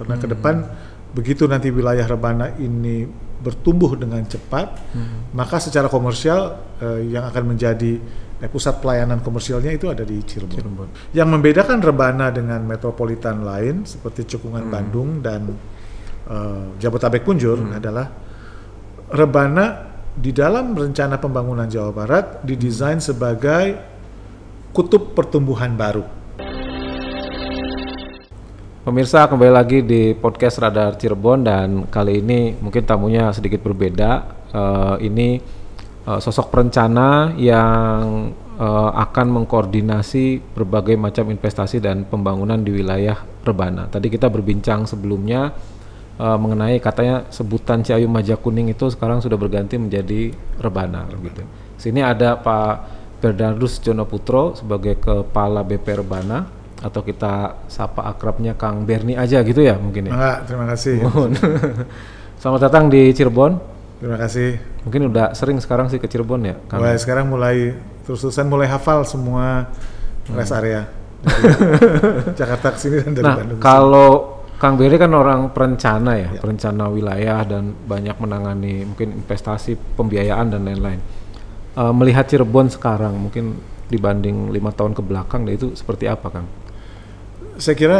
karena ke depan begitu nanti wilayah rebana ini bertumbuh dengan cepat, maka secara komersial yang akan menjadi pusat pelayanan komersialnya itu ada di Cirebon. Yang membedakan rebana dengan metropolitan lain seperti Cekungan Bandung dan Jabotabek Punjur adalah rebana di dalam rencana pembangunan Jawa Barat didesain sebagai kutub pertumbuhan baru. Pemirsa, kembali lagi di podcast Radar Cirebon dan kali ini mungkin tamunya sedikit berbeda. Ini sosok perencana yang akan mengkoordinasi berbagai macam investasi dan pembangunan di wilayah rebana. Tadi kita berbincang sebelumnya mengenai katanya sebutan Ciayu Majakuning itu sekarang sudah berganti menjadi rebana. Gitu. Sini ada Pak Bernardus Jonoputro sebagai Kepala BP Rebana, atau kita sapa akrabnya Kang Berni aja gitu ya mungkin ya. Enggak, terima kasih. Selamat datang di Cirebon. Terima kasih. Mungkin udah sering sekarang sih ke Cirebon ya. Mulai sekarang terus-terusan mulai hafal semua rest area. Jakarta ke sini dan dari Bandung. Kalau Kang Berni kan orang perencana ya, perencana wilayah dan banyak menangani mungkin investasi, pembiayaan dan lain-lain. Melihat Cirebon sekarang mungkin dibanding 5 tahun ke belakang, itu seperti apa, Kang? Saya kira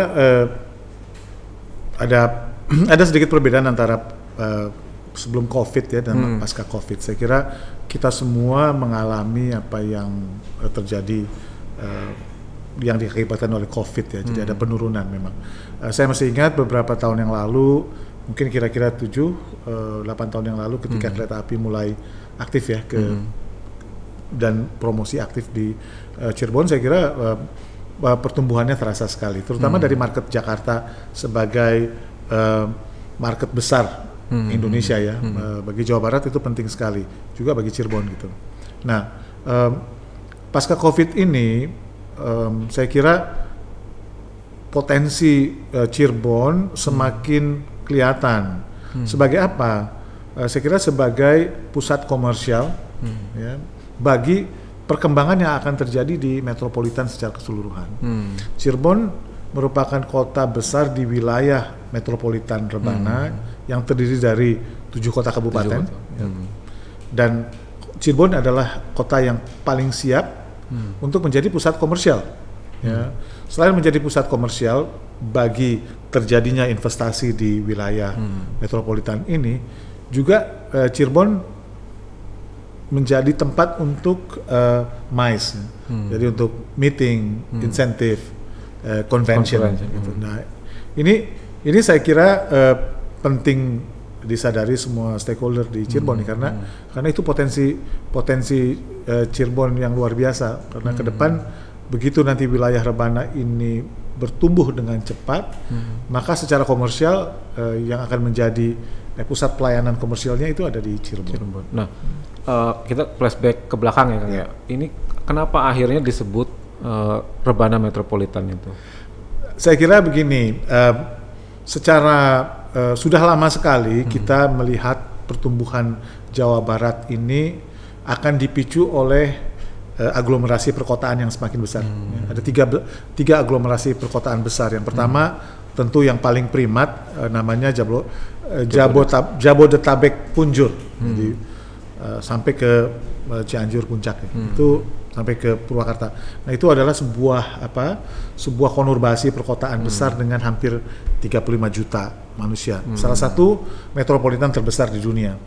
ada sedikit perbedaan antara sebelum COVID ya dan pasca COVID. Saya kira kita semua mengalami apa yang terjadi yang diakibatkan oleh COVID ya. Jadi ada penurunan memang. Saya masih ingat beberapa tahun yang lalu, mungkin kira-kira 7-8 tahun yang lalu ketika kereta api mulai aktif ya dan promosi aktif di Cirebon, saya kira pertumbuhannya terasa sekali, terutama dari market Jakarta sebagai market besar Indonesia ya. Bagi Jawa Barat itu penting sekali, juga bagi Cirebon gitu. Nah, pasca COVID ini, saya kira potensi Cirebon semakin kelihatan. Sebagai apa? Saya kira sebagai pusat komersial ya, bagi perkembangan yang akan terjadi di metropolitan secara keseluruhan. Cirebon merupakan kota besar di wilayah metropolitan rebana yang terdiri dari 7 kota kabupaten. Dan Cirebon adalah kota yang paling siap untuk menjadi pusat komersial. Ya. Selain menjadi pusat komersial bagi terjadinya investasi di wilayah metropolitan ini, juga Cirebon menjadi tempat untuk MICE, jadi untuk meeting, insentif, convention. Gitu. Nah, ini saya kira penting disadari semua stakeholder di Cirebon karena itu potensi Cirebon yang luar biasa. Karena ke depan begitu nanti wilayah rebana ini bertumbuh dengan cepat, maka secara komersial yang akan menjadi pusat pelayanan komersialnya itu ada di Cirebon. Nah, kita flashback ke belakang ya, Kang ya. Ini kenapa akhirnya disebut rebana metropolitan itu? Saya kira begini, secara sudah lama sekali kita melihat pertumbuhan Jawa Barat ini akan dipicu oleh aglomerasi perkotaan yang semakin besar. Ada tiga aglomerasi perkotaan besar. Yang pertama tentu yang paling primat namanya Jabodetabek Punjur. Jadi sampai ke Cianjur Puncak ya. Itu sampai ke Purwakarta. Nah, itu adalah sebuah konurbasi perkotaan besar dengan hampir 35 juta manusia. Salah satu metropolitan terbesar di dunia.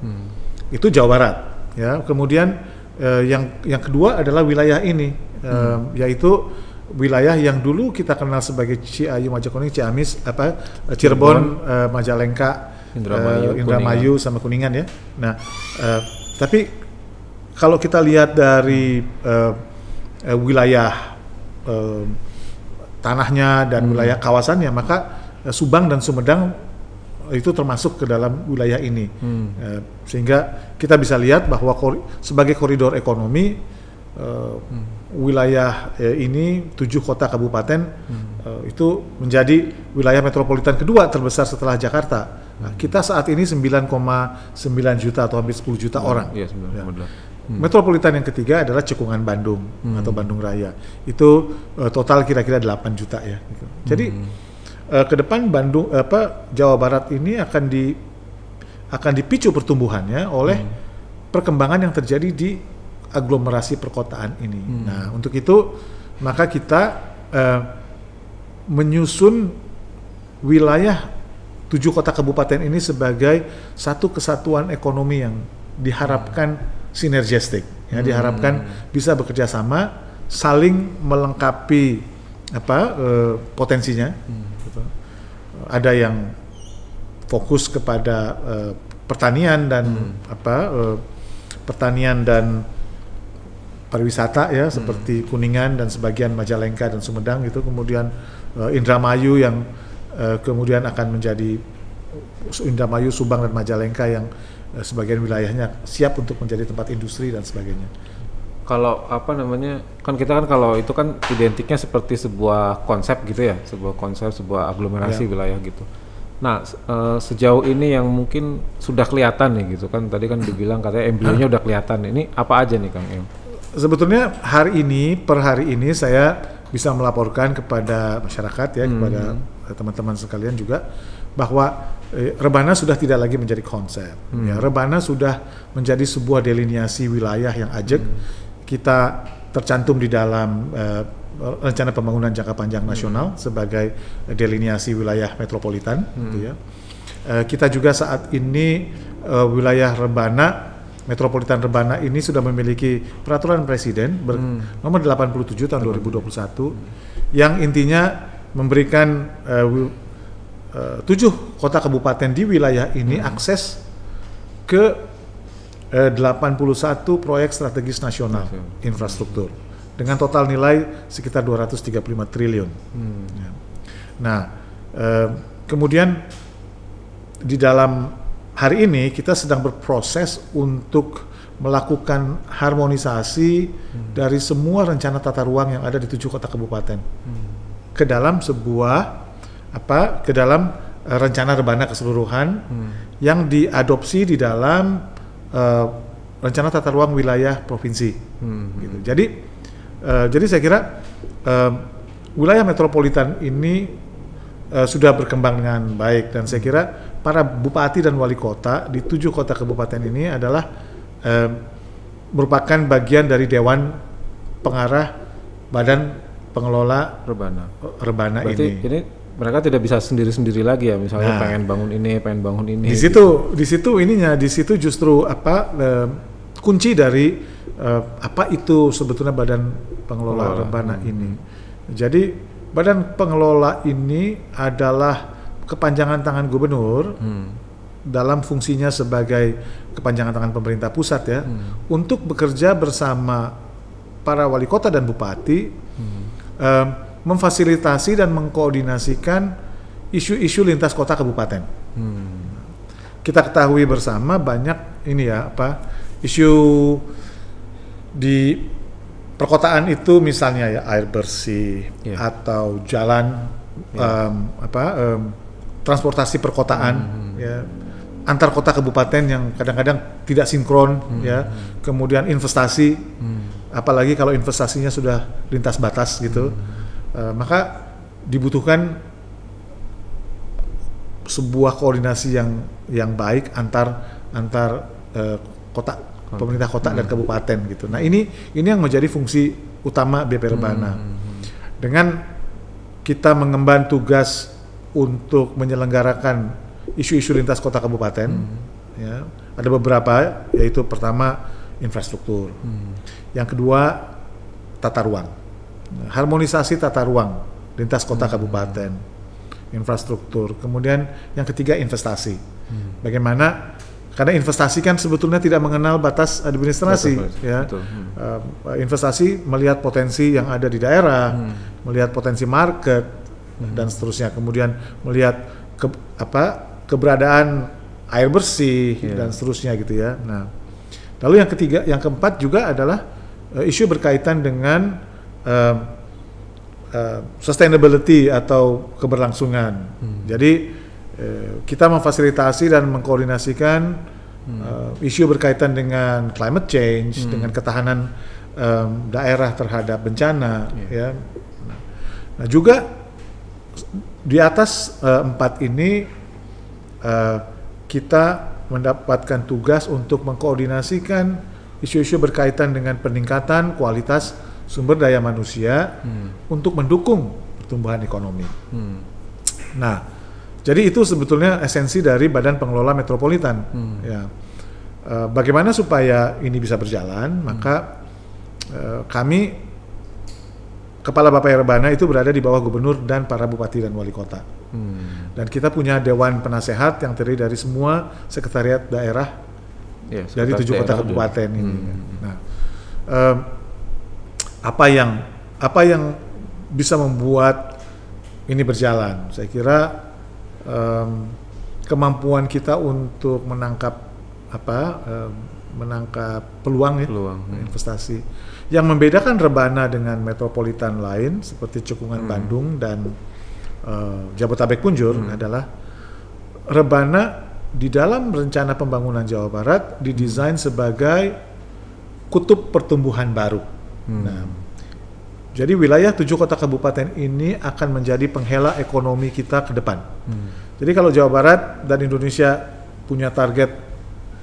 Itu Jawa Barat ya. Kemudian yang kedua adalah wilayah ini yaitu wilayah yang dulu kita kenal sebagai Ciayu Majakuning, Ciamis, Cirebon, Majalengka, Indramayu sama Kuningan ya. Nah, tapi kalau kita lihat dari wilayah tanahnya dan wilayah kawasannya, maka Subang dan Sumedang itu termasuk ke dalam wilayah ini. Sehingga kita bisa lihat bahwa sebagai koridor ekonomi wilayah ini 7 kota kabupaten itu menjadi wilayah metropolitan kedua terbesar setelah Jakarta. Nah, kita saat ini 9,9 juta atau hampir 10 juta orang. Iya, ya. Metropolitan yang ketiga adalah Cekungan Bandung atau Bandung Raya. Itu total kira-kira 8 juta ya. Gitu. Jadi ke depan Jawa Barat ini akan dipicu pertumbuhannya oleh perkembangan yang terjadi di aglomerasi perkotaan ini. Nah, untuk itu maka kita menyusun wilayah 7 kota kabupaten ini sebagai satu kesatuan ekonomi yang diharapkan sinergistik, ya, diharapkan bisa bekerja sama, saling melengkapi potensinya. Gitu. Ada yang fokus kepada pertanian dan pertanian dan pariwisata ya, seperti Kuningan dan sebagian Majalengka dan Sumedang gitu. Kemudian Indramayu yang kemudian akan menjadi Indramayu, Subang dan Majalengka yang sebagian wilayahnya siap untuk menjadi tempat industri dan sebagainya. Kalau kan kita kan kalau itu kan identiknya seperti sebuah konsep gitu ya, sebuah aglomerasi wilayah gitu. Nah, sejauh ini yang mungkin sudah kelihatan nih gitu kan, tadi kan dibilang katanya embrionya udah kelihatan. Ini apa aja nih Kang Em? Sebetulnya per hari ini saya bisa melaporkan kepada masyarakat ya, kepada teman-teman sekalian juga bahwa Rebana sudah tidak lagi menjadi konsep. Ya, Rebana sudah menjadi sebuah delineasi wilayah yang ajak. Kita tercantum di dalam rencana pembangunan jangka panjang nasional sebagai delineasi wilayah metropolitan. Gitu ya. Kita juga saat ini wilayah metropolitan Rebana ini sudah memiliki peraturan presiden nomor 87 tahun 2021 yang intinya memberikan 7 kota kabupaten di wilayah ini akses ke 81 proyek strategis nasional infrastruktur dengan total nilai sekitar 235 triliun. Ya. Nah, kemudian di dalam hari ini kita sedang berproses untuk melakukan harmonisasi dari semua rencana tata ruang yang ada di 7 kota kabupaten ke dalam ke dalam rencana Rebana keseluruhan yang diadopsi di dalam rencana tata ruang wilayah provinsi. Gitu. Jadi saya kira wilayah metropolitan ini sudah berkembang dengan baik, dan saya kira para bupati dan wali kota di 7 kota kabupaten ini adalah merupakan bagian dari Dewan Pengarah Badan Pengelola Rebana ini. Jadi mereka tidak bisa sendiri-sendiri lagi ya, misalnya pengen bangun ini. Di situ justru kunci dari apa itu sebetulnya Badan Pengelola Rebana ini. Jadi Badan Pengelola ini adalah kepanjangan tangan gubernur dalam fungsinya sebagai kepanjangan tangan pemerintah pusat ya, untuk bekerja bersama para wali kota dan bupati memfasilitasi dan mengkoordinasikan isu-isu lintas kota kabupaten. Kita ketahui bersama banyak isu di perkotaan itu, misalnya ya air bersih atau jalan, transportasi perkotaan ya, antar kota kabupaten yang kadang-kadang tidak sinkron ya, kemudian investasi, apalagi kalau investasinya sudah lintas batas gitu. Maka dibutuhkan sebuah koordinasi yang baik antar kota, pemerintah kota dan kabupaten gitu. Nah ini yang menjadi fungsi utama BP Rebana. Dengan kita mengemban tugas untuk menyelenggarakan isu-isu lintas kota kabupaten, ya, ada beberapa, yaitu pertama infrastruktur, yang kedua tata ruang. Harmonisasi tata ruang lintas kota kabupaten, infrastruktur. Kemudian yang ketiga investasi. Bagaimana, karena investasi kan sebetulnya tidak mengenal batas administrasi, ya. Investasi melihat potensi yang ada di daerah, melihat potensi market dan seterusnya. Kemudian melihat keberadaan air bersih dan seterusnya gitu ya. Nah, lalu yang keempat juga adalah isu berkaitan dengan sustainability atau keberlangsungan. Jadi kita memfasilitasi dan mengkoordinasikan isu berkaitan dengan climate change, dengan ketahanan daerah terhadap bencana, ya. Nah juga Di atas 4 ini kita mendapatkan tugas untuk mengkoordinasikan isu-isu berkaitan dengan peningkatan kualitas sumber daya manusia untuk mendukung pertumbuhan ekonomi. Nah, jadi itu sebetulnya esensi dari Badan Pengelola Metropolitan. Ya, bagaimana supaya ini bisa berjalan? Maka kami Kepala Bappai Rebana itu berada di bawah gubernur dan para bupati dan wali kota. Dan kita punya dewan penasehat yang terdiri dari semua sekretariat daerah dari 7 kota kabupaten ini. Nah, apa yang bisa membuat ini berjalan? Saya kira kemampuan kita untuk menangkap peluang investasi. Yang membedakan Rebana dengan metropolitan lain seperti Cekungan Bandung dan Jabotabek Punjur adalah Rebana di dalam rencana pembangunan Jawa Barat didesain sebagai kutub pertumbuhan baru. Nah, jadi wilayah 7 kota kabupaten ini akan menjadi penghela ekonomi kita ke depan. Jadi kalau Jawa Barat dan Indonesia punya target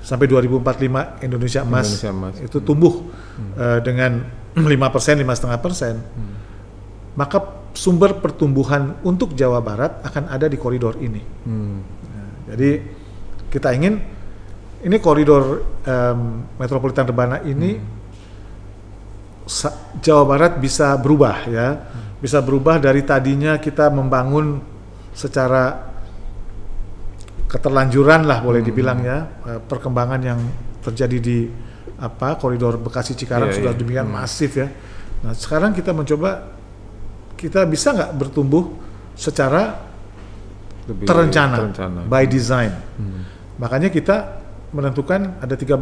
sampai 2045 Indonesia emas itu tumbuh dengan 5%, 5,5%, maka sumber pertumbuhan untuk Jawa Barat akan ada di koridor ini. Nah, jadi kita ingin ini koridor metropolitan Rebana ini Jawa Barat bisa berubah ya, bisa berubah dari tadinya kita membangun secara keterlanjuran lah boleh dibilang ya, perkembangan yang terjadi di koridor Bekasi Cikarang sudah demikian masif ya. Nah sekarang kita mencoba, kita bisa nggak bertumbuh secara terencana by design. Makanya kita menentukan ada 13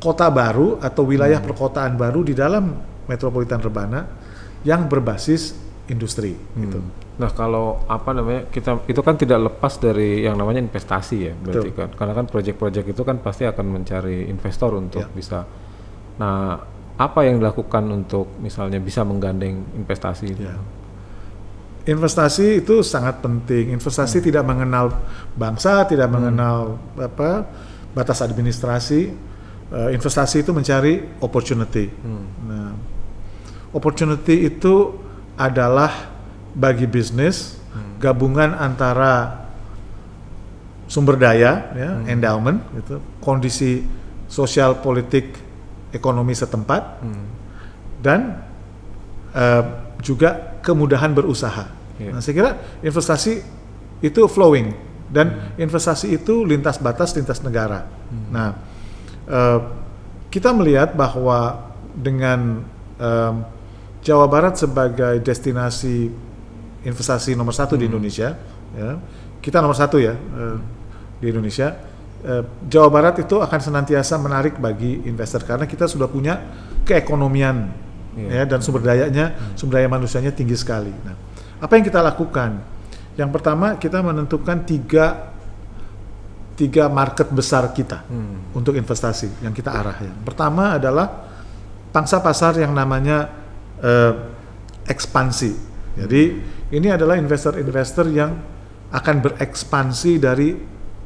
kota baru atau wilayah perkotaan baru di dalam metropolitan Rebana yang berbasis industri gitu. Nah kalau kita itu kan tidak lepas dari yang namanya investasi ya berarti kan, karena kan proyek-proyek itu kan pasti akan mencari investor untuk bisa. Nah apa yang dilakukan untuk misalnya bisa menggandeng investasi itu? Investasi itu sangat penting. Investasi tidak mengenal bangsa, tidak mengenal batas administrasi. Investasi itu mencari opportunity. Nah, opportunity itu adalah bagi bisnis gabungan antara sumber daya, endowment, gitu, kondisi sosial, politik, ekonomi setempat, dan juga kemudahan berusaha. Nah, saya kira investasi itu flowing dan investasi itu lintas batas, lintas negara. Nah, kita melihat bahwa dengan Jawa Barat sebagai destinasi investasi nomor 1 di Indonesia, ya, kita nomor 1 ya di Indonesia. Jawa Barat itu akan senantiasa menarik bagi investor karena kita sudah punya keekonomian ya, dan sumber daya manusianya tinggi sekali. Nah, apa yang kita lakukan? Yang pertama kita menentukan tiga market besar kita untuk investasi yang kita arah. Ya. Pertama adalah pangsa pasar yang namanya ekspansi. Jadi ini adalah investor-investor yang akan berekspansi dari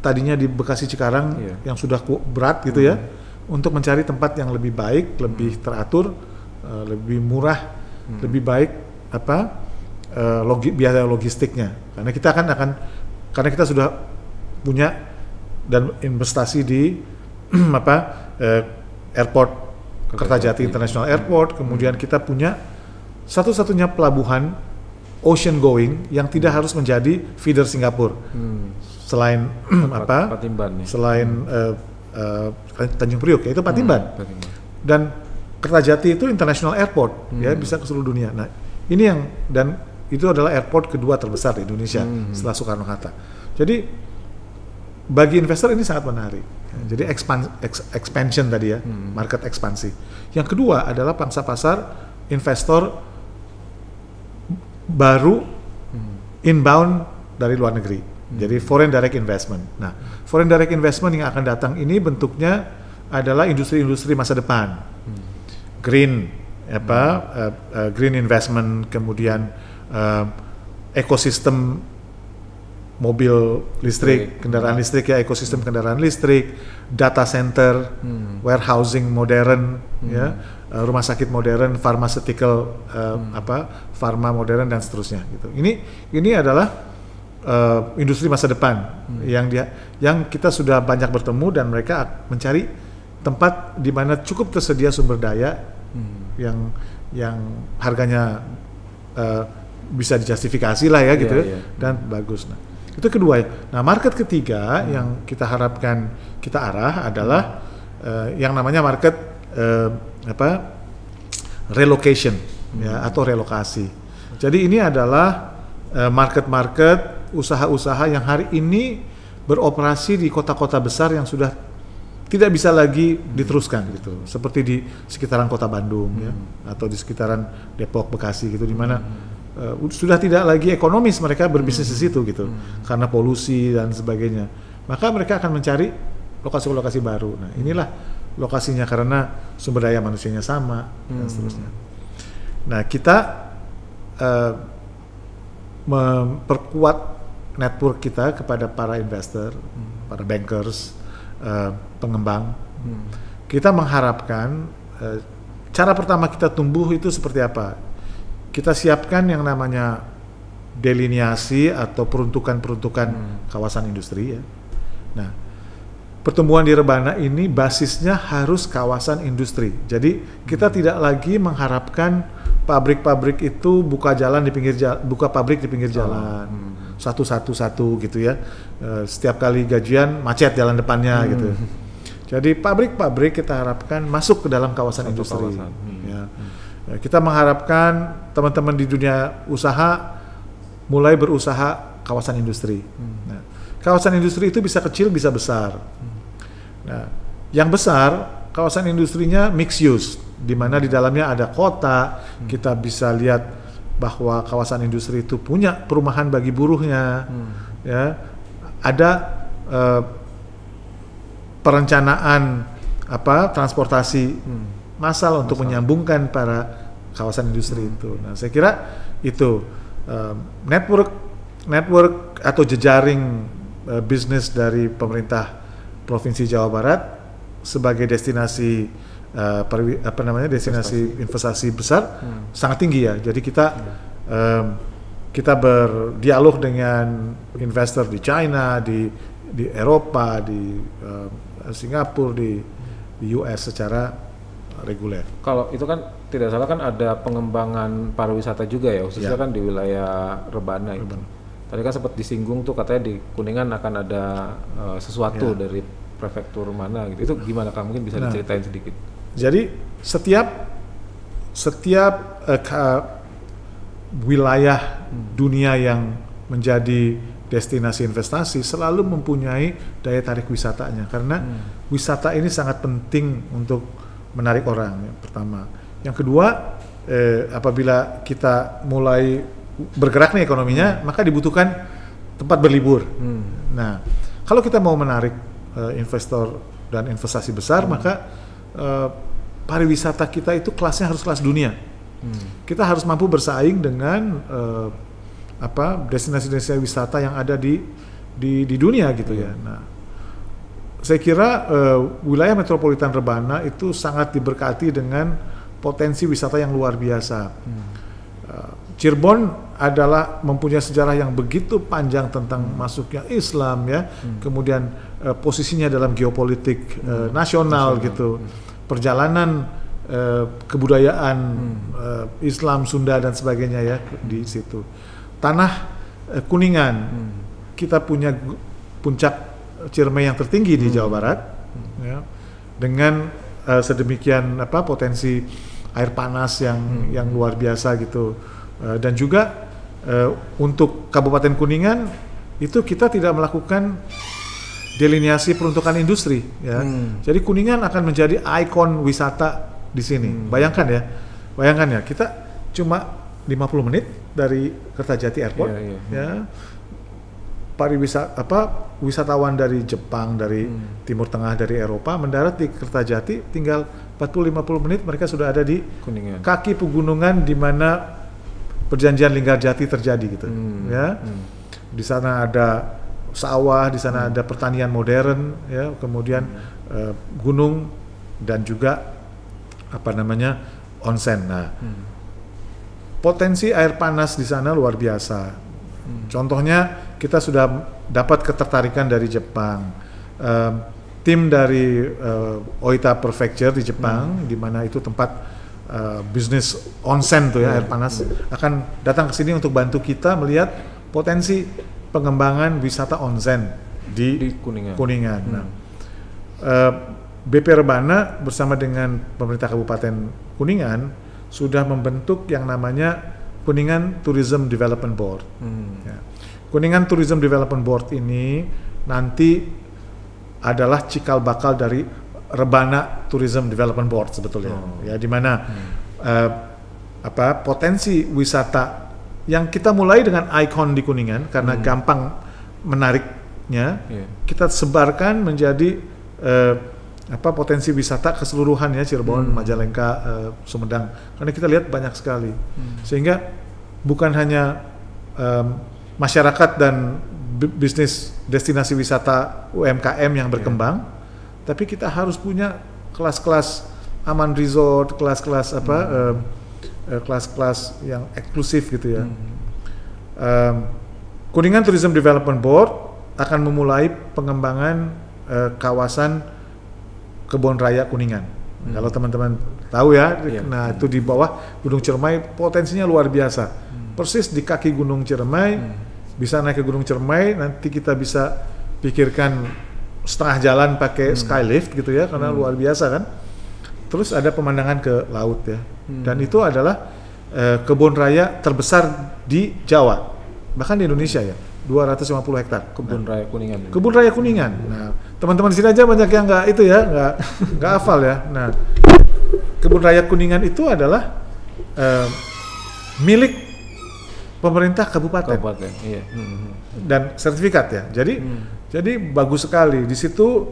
tadinya di Bekasi Cikarang yang sudah berat gitu ya, untuk mencari tempat yang lebih baik, lebih teratur, lebih murah, lebih baik biaya logistiknya. Karena kita karena kita sudah punya dan investasi di airport Kertajati International Airport, kemudian kita punya satu-satunya pelabuhan ocean going yang tidak harus menjadi feeder Singapura. Selain Patimban, selain Tanjung Priok yaitu Patimban. Dan Kertajati itu international airport ya, bisa ke seluruh dunia. Nah, ini dan itu adalah airport kedua terbesar di Indonesia setelah Soekarno-Hatta. Jadi bagi investor ini sangat menarik. Jadi expansion tadi ya, market ekspansi. Yang kedua adalah pangsa pasar investor baru inbound dari luar negeri. Jadi foreign direct investment. Nah, foreign direct investment yang akan datang ini bentuknya adalah industri-industri masa depan. Green green investment, kemudian ekosistem mobil listrik, kendaraan listrik ya, ekosistem kendaraan listrik, data center, warehousing modern, ya, rumah sakit modern, pharmaceutical, pharma modern dan seterusnya gitu. Ini adalah industri masa depan yang kita sudah banyak bertemu dan mereka mencari tempat di mana cukup tersedia sumber daya yang harganya bisa dijustifikasi lah ya gitu dan bagus. Nah, itu kedua ya. Nah, market ketiga yang kita harapkan kita arah adalah yang namanya market relocation ya, atau relokasi. Jadi ini adalah market-market usaha-usaha yang hari ini beroperasi di kota-kota besar yang sudah tidak bisa lagi diteruskan gitu. Seperti di sekitaran kota Bandung ya, atau di sekitaran Depok, Bekasi gitu, di mana sudah tidak lagi ekonomis mereka berbisnis di situ gitu, karena polusi dan sebagainya. Maka mereka akan mencari lokasi-lokasi baru. Nah, inilah lokasinya karena sumber daya manusianya sama dan seterusnya. Nah, kita memperkuat network kita kepada para investor, para bankers, pengembang. Kita mengharapkan cara pertama kita tumbuh itu seperti apa? Kita siapkan yang namanya delineasi atau peruntukan-peruntukan kawasan industri ya. Nah, pertumbuhan di Rebana ini basisnya harus kawasan industri. Jadi kita tidak lagi mengharapkan pabrik-pabrik itu buka pabrik di pinggir jalan, satu gitu ya. Setiap kali gajian macet jalan depannya gitu. Jadi pabrik-pabrik kita harapkan masuk ke dalam kawasan industri. Ya. Kita mengharapkan teman-teman di dunia usaha mulai berusaha kawasan industri. Nah, kawasan industri itu bisa kecil, bisa besar. Nah, yang besar kawasan industrinya mixed use, di mana di dalamnya ada kota. Kita bisa lihat bahwa kawasan industri itu punya perumahan bagi buruhnya, ya, ada perencanaan transportasi massal untuk menyambungkan para kawasan industri itu. Nah, saya kira itu network atau jejaring bisnis dari pemerintah Provinsi Jawa Barat sebagai destinasi destinasi investasi besar sangat tinggi ya. Jadi kita berdialog dengan investor di China, di Eropa, di Singapura, di US secara reguler. Kalau itu kan tidak salah kan ada pengembangan pariwisata juga ya, khususnya kan di wilayah Rebana itu. Tadi kan sempat disinggung tuh katanya di Kuningan akan ada sesuatu dari prefektur mana gitu. Itu gimana Kang? Mungkin bisa diceritain sedikit. Jadi setiap wilayah dunia yang menjadi destinasi investasi selalu mempunyai daya tarik wisatanya, karena wisata ini sangat penting untuk menarik orang, yang pertama. Yang kedua, apabila kita mulai bergerak nih ekonominya, maka dibutuhkan tempat berlibur. Nah, kalau kita mau menarik investor dan investasi besar, maka pariwisata kita itu kelasnya harus kelas dunia. Kita harus mampu bersaing dengan destinasi-destinasi wisata yang ada di dunia gitu ya. Nah, saya kira wilayah metropolitan Rebana itu sangat diberkati dengan potensi wisata yang luar biasa. Cirebon adalah mempunyai sejarah yang begitu panjang tentang masuknya Islam ya, kemudian posisinya dalam geopolitik nasional gitu, perjalanan kebudayaan Islam, Sunda dan sebagainya ya di situ. Tanah Kuningan, kita punya puncak Ciremai yang tertinggi di Jawa Barat, ya, dengan sedemikian potensi air panas yang luar biasa gitu, dan juga untuk Kabupaten Kuningan itu kita tidak melakukan delineasi peruntukan industri, ya. Jadi Kuningan akan menjadi ikon wisata di sini. Bayangkan ya, kita cuma 50 menit dari Kertajati Airport, ya. Wisatawan dari Jepang, dari Timur Tengah, dari Eropa mendarat di Kertajati, tinggal 40-50 menit mereka sudah ada di Kuningan. Kaki pegunungan di mana perjanjian Linggarjati terjadi gitu, ya. Di sana ada sawah, di sana ada pertanian modern, ya, kemudian gunung dan juga onsen. Nah, potensi air panas di sana luar biasa. Contohnya kita sudah dapat ketertarikan dari Jepang, tim dari Oita Prefecture di Jepang, di mana itu tempat bisnis onsen tuh ya, air panas, akan datang ke sini untuk bantu kita melihat potensi pengembangan wisata onsen di Kuningan. Nah, BP Rebana bersama dengan pemerintah Kabupaten Kuningan sudah membentuk yang namanya Kuningan Tourism Development Board. Ya. Kuningan Tourism Development Board ini nanti adalah cikal bakal dari Rebana Tourism Development Board sebetulnya. Ya, di mana potensi wisata yang kita mulai dengan ikon di Kuningan karena gampang menariknya, kita sebarkan menjadi potensi wisata keseluruhan ya, Cirebon, Majalengka, Sumedang, karena kita lihat banyak sekali, sehingga bukan hanya masyarakat dan bisnis destinasi wisata UMKM yang berkembang, tapi kita harus punya kelas-kelas Aman Resort, kelas-kelas kelas-kelas yang eksklusif gitu ya. Kuningan Tourism Development Board akan memulai pengembangan kawasan Kebun Raya Kuningan. Kalau teman-teman tahu ya, nah itu di bawah Gunung Ciremai, potensinya luar biasa. Persis di kaki Gunung Ciremai, bisa naik ke Gunung Ciremai, nanti kita bisa pikirkan setengah jalan pakai skylift gitu ya, karena luar biasa kan. Terus ada pemandangan ke laut ya, dan itu adalah kebun raya terbesar di Jawa, bahkan di Indonesia ya, 250 hektar. Kebun Raya Kuningan. Kebun Raya Kuningan. Nah, teman-teman di sini aja banyak yang nggak itu ya, nggak hafal ya. Nah, Kebun Raya Kuningan itu adalah milik pemerintah kabupaten. Iya. Dan sertifikat ya. Jadi bagus sekali di situ.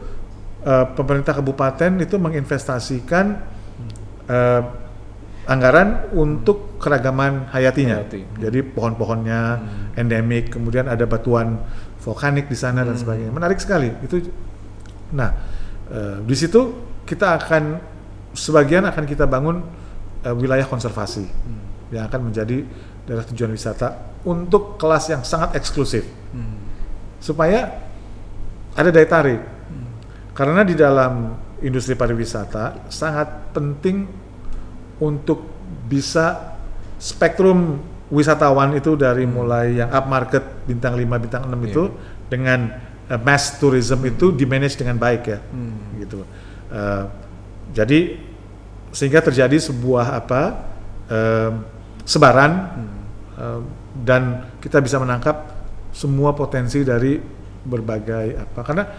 Pemerintah kabupaten itu menginvestasikan anggaran untuk keragaman hayatinya. Jadi pohon-pohonnya endemik, kemudian ada batuan vulkanik di sana dan sebagainya. Menarik sekali itu. Nah, di situ kita sebagian akan kita bangun wilayah konservasi yang akan menjadi daerah tujuan wisata untuk kelas yang sangat eksklusif, supaya ada daya tarik. Karena di dalam industri pariwisata sangat penting untuk bisa spektrum wisatawan itu dari mulai yang upmarket bintang 5, bintang 6 itu dengan mass tourism itu di-manage dengan baik ya. Gitu. Jadi sehingga terjadi sebuah sebaran dan kita bisa menangkap semua potensi dari berbagai karena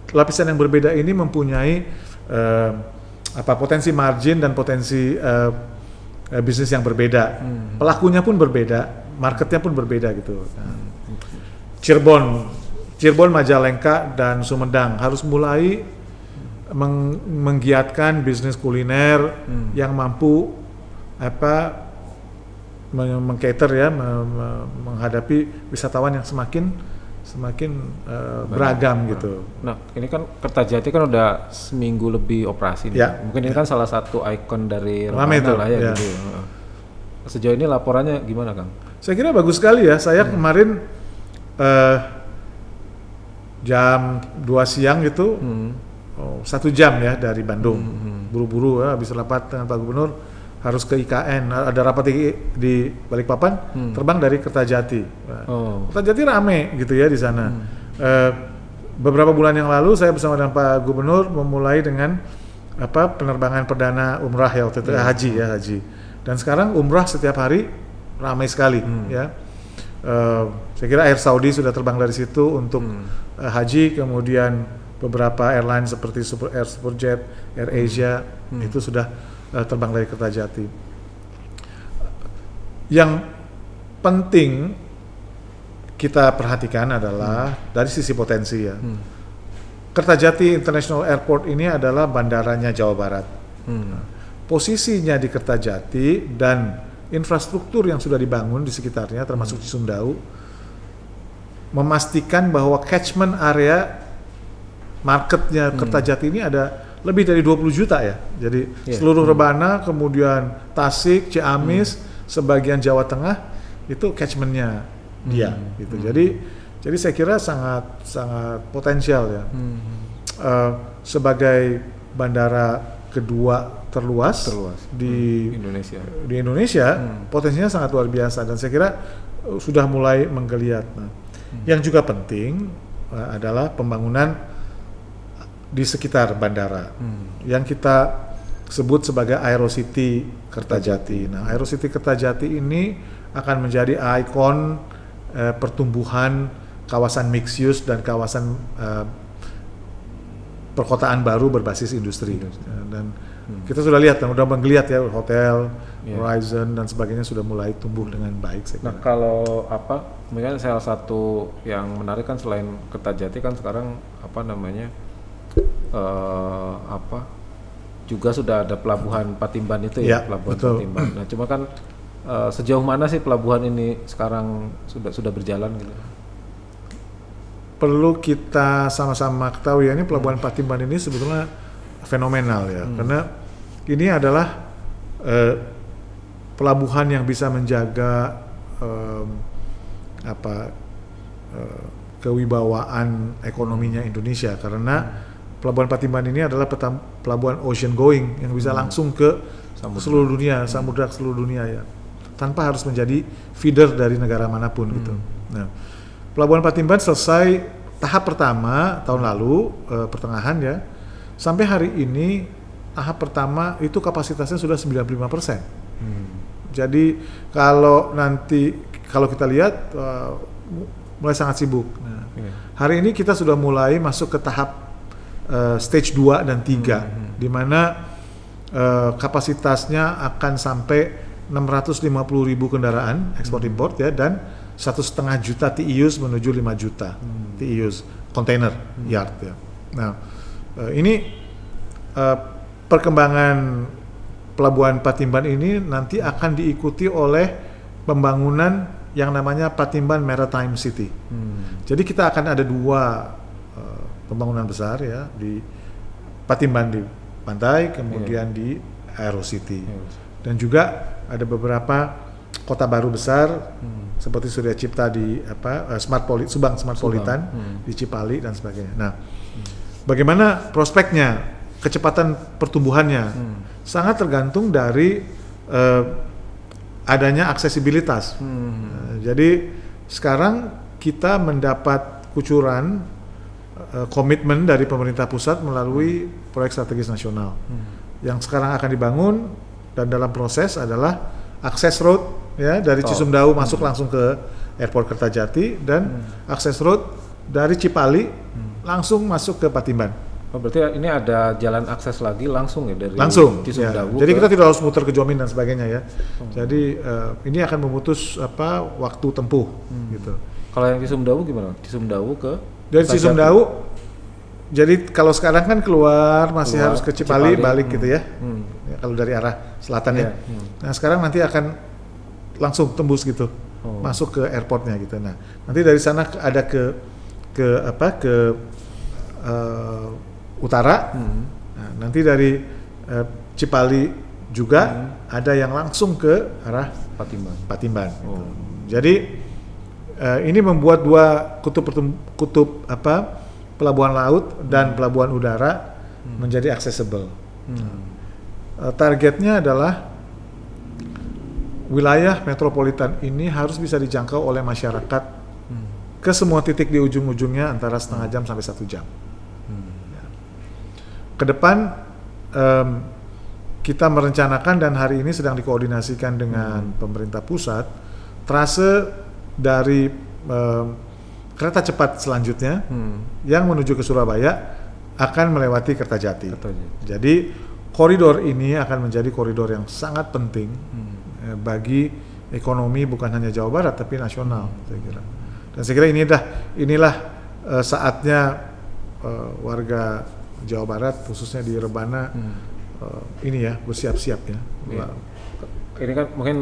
lapisan yang berbeda ini mempunyai potensi margin dan potensi bisnis yang berbeda. Pelakunya pun berbeda, marketnya pun berbeda gitu. Cirebon, Majalengka dan Sumedang harus mulai menggiatkan bisnis kuliner yang mampu mengcater ya, menghadapi wisatawan yang semakin beragam gitu. Nah, ini kan Kertajati kan udah seminggu lebih operasi nih. Ya. Mungkin ini kan salah satu ikon dari Rebana lah ya. Gitu. Sejauh ini laporannya gimana, Kang? Saya kira bagus sekali ya. Saya kemarin jam 2 siang gitu, 1 jam ya dari Bandung. Buru-buru ya, habis rapat dengan Pak Gubernur, harus ke IKN, ada rapat di Balikpapan, terbang dari Kertajati. Kertajati rame gitu ya di sana. Beberapa bulan yang lalu saya bersama dengan Pak Gubernur memulai dengan penerbangan perdana umrah ya, waktu itu haji. Dan sekarang umrah setiap hari ramai sekali ya. Saya kira Air Saudi sudah terbang dari situ untuk haji, kemudian beberapa airline seperti Air Superjet, Air Asia itu sudah terbang dari Kertajati. Yang penting kita perhatikan adalah dari sisi potensi ya. Kertajati International Airport ini adalah bandaranya Jawa Barat. Posisinya di Kertajati dan infrastruktur yang sudah dibangun di sekitarnya termasuk Cisumdawu, memastikan bahwa catchment area marketnya Kertajati ini ada lebih dari 20 juta ya. Jadi seluruh Rebana, kemudian Tasik, Ciamis, sebagian Jawa Tengah itu catchmentnya dia gitu. Jadi saya kira sangat potensial ya. Sebagai bandara kedua terluas di Indonesia, potensinya sangat luar biasa dan saya kira sudah mulai menggeliat. Nah, yang juga penting adalah pembangunan di sekitar bandara yang kita sebut sebagai Aerocity Kertajati. Nah, Aerocity Kertajati ini akan menjadi ikon pertumbuhan kawasan mixed use dan kawasan perkotaan baru berbasis industri. Dan kita sudah lihat, sudah menggeliat ya, hotel, Horizon dan sebagainya sudah mulai tumbuh dengan baik. Nah, kalau mungkin salah satu yang menarik kan selain Kertajati kan sekarang juga sudah ada pelabuhan Patimban itu ya, pelabuhan betul. Patimban. Nah, cuma kan sejauh mana sih pelabuhan ini sekarang sudah berjalan gitu? Perlu kita sama-sama ketahui ya, ini pelabuhan Patimban ini sebetulnya fenomenal ya, karena ini adalah pelabuhan yang bisa menjaga kewibawaan ekonominya Indonesia, karena Pelabuhan Patimban ini adalah pelabuhan ocean going yang bisa langsung ke seluruh dunia, samudra seluruh dunia ya, tanpa harus menjadi feeder dari negara manapun gitu. Nah, Pelabuhan Patimban selesai tahap pertama tahun lalu pertengahan ya, sampai hari ini tahap pertama itu kapasitasnya sudah 95%. Jadi kalau kita lihat mulai sangat sibuk. Nah, hari ini kita sudah mulai masuk ke tahap stage 2 dan 3 di mana kapasitasnya akan sampai 650.000 kendaraan ekspor import ya, dan 1,5 juta TEUs menuju 5 juta TEUs container yard ya. Nah, ini perkembangan Pelabuhan Patimban ini nanti akan diikuti oleh pembangunan yang namanya Patimban Maritime City. Jadi kita akan ada 2 pembangunan besar ya, di Patimban di pantai, kemudian di Aerocity. Dan juga ada beberapa kota baru besar seperti Surya Cipta di Subang Smart Politan di Cipali dan sebagainya. Nah, bagaimana prospeknya, kecepatan pertumbuhannya sangat tergantung dari adanya aksesibilitas. Jadi sekarang kita mendapat kucuran komitmen dari pemerintah pusat melalui proyek strategis nasional yang sekarang akan dibangun, dan dalam proses adalah akses road ya dari Cisumdawu masuk langsung ke Airport Kertajati, dan akses road dari Cipali langsung masuk ke Patimban. Oh, berarti ini ada jalan akses lagi langsung ya dari Cisumdawu. Ya. Jadi kita tidak harus muter ke Jomin dan sebagainya ya. Jadi ini akan memutus waktu tempuh gitu. Kalau yang Cisumdawu gimana? Cisumdawu ke dari Cisumdawu, jadi kalau sekarang kan keluar harus ke Cipali balik gitu ya. Ya, kalau dari arah selatan ya. Nah, sekarang nanti akan langsung tembus gitu, masuk ke airportnya gitu. Nah, nanti dari sana ada ke utara. Nah, nanti dari Cipali juga ada yang langsung ke arah Patimban. Gitu. Jadi ini membuat 2 kutub pelabuhan laut dan pelabuhan udara menjadi aksesibel. Targetnya adalah wilayah metropolitan ini harus bisa dijangkau oleh masyarakat ke semua titik di ujung-ujungnya antara setengah jam sampai 1 jam. Ke depan kita merencanakan dan hari ini sedang dikoordinasikan dengan pemerintah pusat trase dari kereta cepat selanjutnya yang menuju ke Surabaya akan melewati Kertajati. Jadi koridor ini akan menjadi koridor yang sangat penting bagi ekonomi bukan hanya Jawa Barat tapi nasional, saya kira. Dan saya kira inilah saatnya warga Jawa Barat khususnya di Rebana ini ya bersiap-siap ya. ini kan mungkin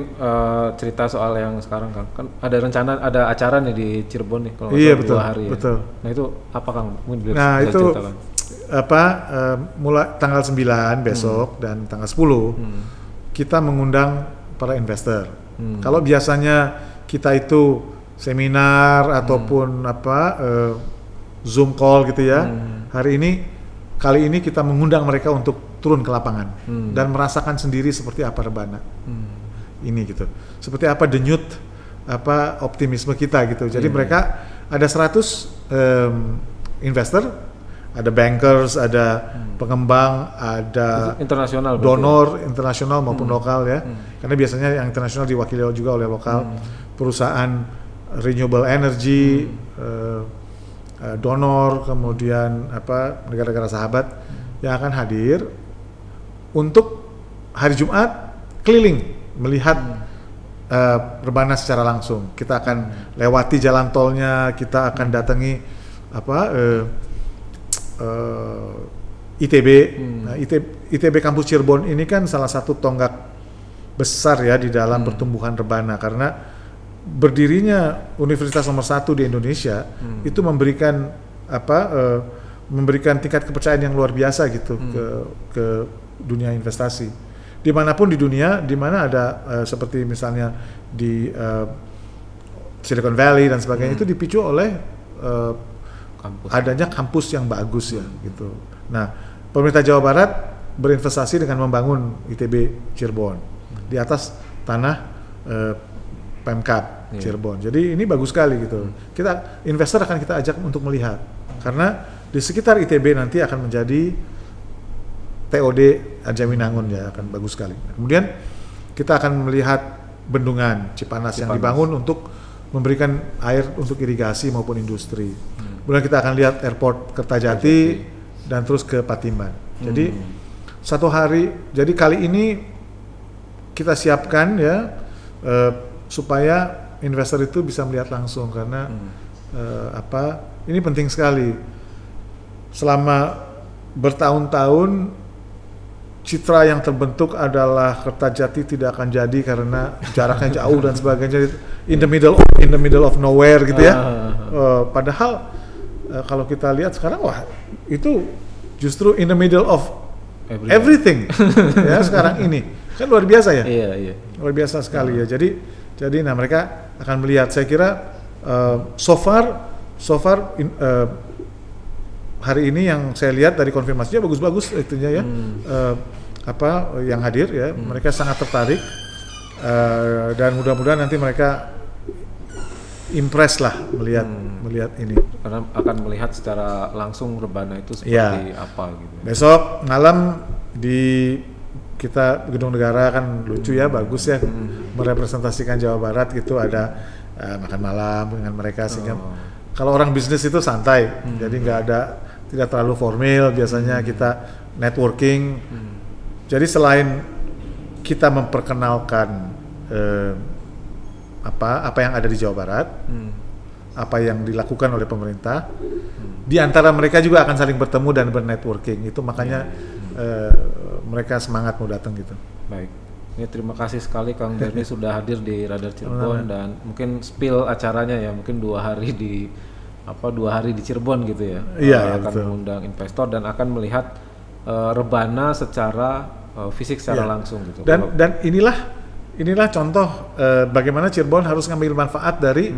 cerita soal yang sekarang Kang. Kan ada rencana, ada acara nih di Cirebon nih kalau Iya, betul, 2 hari betul. ya. Nah itu apa Kang? Mungkin bisa Itu ceritakan. Mulai tanggal 9 besok dan tanggal 10 kita mengundang para investor. Kalau biasanya kita itu seminar ataupun Zoom call gitu ya. Kali ini kita mengundang mereka untuk turun ke lapangan dan merasakan sendiri seperti apa Rebana. Ini gitu. Seperti apa denyut optimisme kita gitu. Jadi mereka ada 100 investor, ada bankers, ada pengembang, ada internasional donor internasional maupun lokal ya. Karena biasanya yang internasional diwakili juga oleh lokal. Perusahaan renewable energy, donor, kemudian negara-negara sahabat yang akan hadir untuk hari Jumat keliling melihat Rebana secara langsung. Kita akan lewati jalan tolnya, kita akan datangi ITB. Nah, ITB kampus Cirebon ini kan salah satu tonggak besar ya di dalam pertumbuhan Rebana, karena berdirinya universitas nomor 1 di Indonesia itu memberikan memberikan tingkat kepercayaan yang luar biasa gitu ke dunia investasi. Dimanapun di dunia, di mana ada seperti misalnya di Silicon Valley dan sebagainya, itu dipicu oleh adanya kampus yang bagus ya gitu. Nah, pemerintah Jawa Barat berinvestasi dengan membangun ITB Cirebon di atas tanah Pemkab Cirebon. Jadi ini bagus sekali gitu. Kita investor akan kita ajak untuk melihat, karena di sekitar ITB nanti akan menjadi TOD Jaminangun ya, akan bagus sekali. Kemudian kita akan melihat bendungan Cipanas yang dibangun untuk memberikan air untuk irigasi maupun industri. Kemudian kita akan lihat airport Kertajati dan terus ke Patimban. Jadi satu hari, jadi kali ini kita siapkan ya supaya investor itu bisa melihat langsung, karena ini penting sekali. Selama bertahun-tahun citra yang terbentuk adalah Kertajati tidak akan jadi karena jaraknya jauh dan sebagainya, in the middle of nowhere gitu ya. Padahal kalau kita lihat sekarang, wah itu justru in the middle of everything ya sekarang ini kan luar biasa ya. Iya. Luar biasa sekali ya. Jadi nah mereka akan melihat. Saya kira so far hari ini yang saya lihat dari konfirmasinya bagus-bagus itunya ya. Yang hadir ya, mereka sangat tertarik dan mudah-mudahan nanti mereka impress lah melihat ini. Karena akan melihat secara langsung Rebana itu seperti apa gitu. Besok malam di kita Gedung Negara kan lucu ya, bagus ya, merepresentasikan Jawa Barat gitu, ada makan malam dengan mereka sehingga kalau orang bisnis itu santai, jadi tidak terlalu formal, biasanya kita networking. Jadi selain kita memperkenalkan apa yang ada di Jawa Barat, apa yang dilakukan oleh pemerintah, di antara mereka juga akan saling bertemu dan bernetworking. Itu makanya mereka semangat mau datang gitu. Baik. Ini terima kasih sekali Kang Berni sudah hadir di Radar Cirebon dan mungkin spill acaranya ya, mungkin 2 hari di Cirebon gitu ya. Akan mengundang investor dan akan melihat Rebana secara fisik secara langsung gitu. Dan inilah contoh bagaimana Cirebon harus ngambil manfaat dari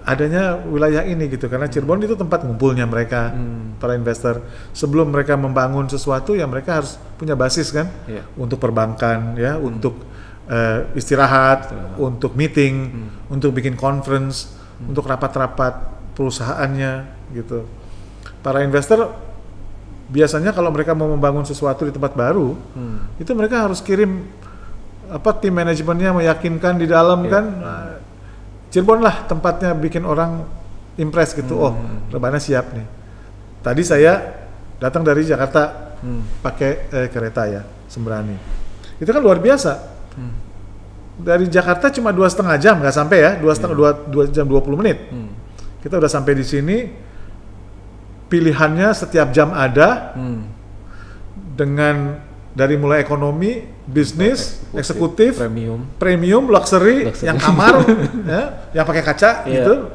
adanya wilayah ini gitu, karena Cirebon itu tempat ngumpulnya mereka para investor. Sebelum mereka membangun sesuatu ya mereka harus punya basis kan, untuk perbankan ya, untuk istirahat, untuk meeting, untuk bikin conference, untuk rapat-rapat perusahaannya gitu. Para investor biasanya kalau mereka mau membangun sesuatu di tempat baru, itu mereka harus kirim tim manajemennya meyakinkan di dalam kan. Cirebon lah tempatnya bikin orang impress gitu. Oh, Rebana siap nih. Tadi saya datang dari Jakarta pakai kereta ya, Sembrani. Itu kan luar biasa. Dari Jakarta cuma 2,5 jam, nggak sampai ya, 2 jam 20 menit. Kita udah sampai di sini. Pilihannya setiap jam ada, dengan dari mulai ekonomi, bisnis, eksekutif, premium, luxury, yang kamar, yang pakai kaca gitu.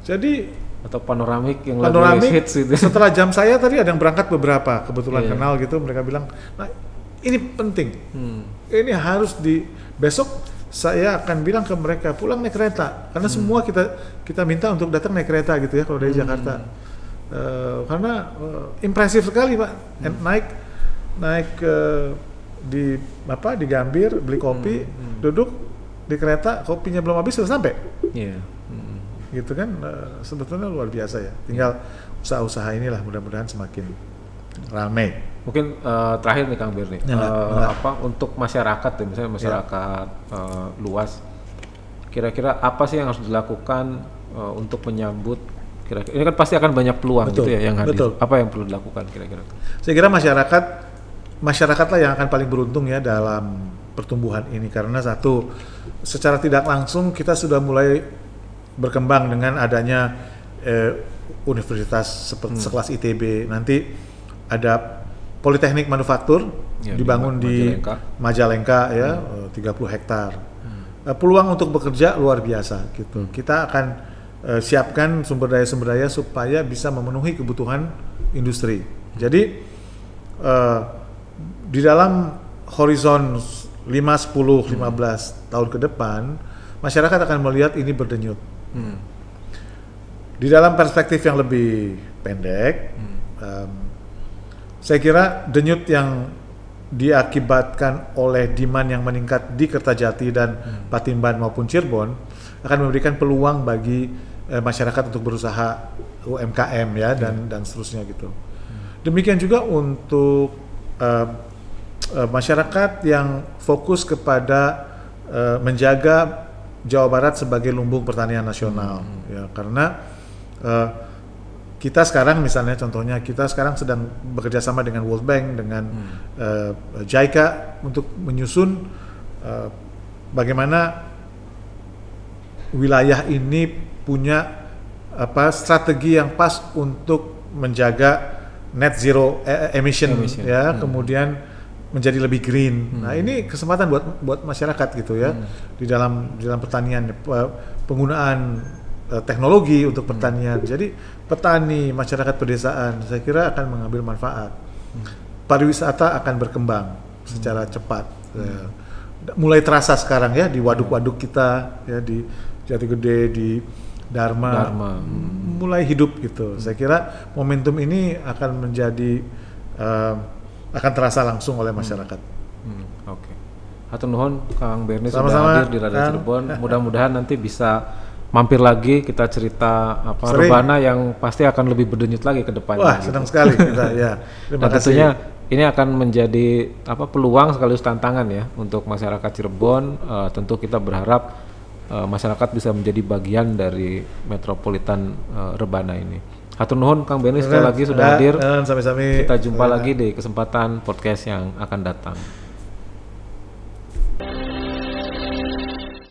Jadi atau panoramik yang panoramik, lagi hits gitu. Setelah jam saya tadi ada yang berangkat beberapa, kebetulan kenal gitu, mereka bilang, nah ini penting, ini harus besok saya akan bilang ke mereka pulang naik kereta, karena semua kita minta untuk datang naik kereta gitu ya kalau dari Jakarta, karena impresif sekali Pak, naik di Gambir beli kopi, duduk di kereta, kopinya belum habis sudah sampai. Gitu kan, sebetulnya luar biasa ya. Tinggal usaha-usaha inilah mudah-mudahan semakin ramai. Mungkin terakhir nih Kang Bir nih, untuk masyarakat ya, misalnya masyarakat luas, kira-kira apa sih yang harus dilakukan untuk menyambut, kira-kira ini kan pasti akan banyak peluang gitu ya yang hadir. Apa yang perlu dilakukan kira-kira? Saya kira masyarakatlah yang akan paling beruntung ya dalam pertumbuhan ini, karena satu, secara tidak langsung kita sudah mulai berkembang dengan adanya universitas seperti sekelas ITB, nanti ada Politeknik Manufaktur dibangun di Majalengka ya, 30 hektar. Peluang untuk bekerja luar biasa gitu. Kita akan siapkan sumber daya supaya bisa memenuhi kebutuhan industri. Jadi di dalam horizon 5, 10, 15 tahun ke depan, masyarakat akan melihat ini berdenyut. Di dalam perspektif yang lebih pendek, saya kira denyut yang diakibatkan oleh demand yang meningkat di Kertajati dan Patimban maupun Cirebon akan memberikan peluang bagi masyarakat untuk berusaha UMKM ya dan seterusnya gitu. Demikian juga untuk masyarakat yang fokus kepada menjaga Jawa Barat sebagai lumbung pertanian nasional ya, karena kita sekarang misalnya contohnya kita sekarang sedang bekerja sama dengan World Bank, dengan JICA untuk menyusun bagaimana wilayah ini punya strategi yang pas untuk menjaga net zero emission. Ya, kemudian menjadi lebih green. Nah, ini kesempatan buat masyarakat gitu ya. Di dalam pertanian, penggunaan teknologi untuk pertanian. Jadi petani, masyarakat pedesaan saya kira akan mengambil manfaat. Pariwisata akan berkembang secara cepat. Mulai terasa sekarang ya di waduk-waduk kita ya, di Jatigede, di Dharma. Mulai hidup gitu. Saya kira momentum ini akan menjadi akan terasa langsung oleh masyarakat. Oke. Hatur nuhun Kang Berni sudah hadir di Radar Cirebon. Mudah-mudahan nanti bisa mampir lagi, kita cerita Rebana yang pasti akan lebih berdenyut lagi ke depannya. Wah, senang sekali kita ya. Dan tentunya ini akan menjadi peluang sekaligus tantangan ya untuk masyarakat Cirebon. Tentu kita berharap masyarakat bisa menjadi bagian dari metropolitan Rebana ini. Hatur nuhun Kang Berni sekali lagi sudah hadir. Sami-sami. Kita jumpa lagi di kesempatan podcast yang akan datang.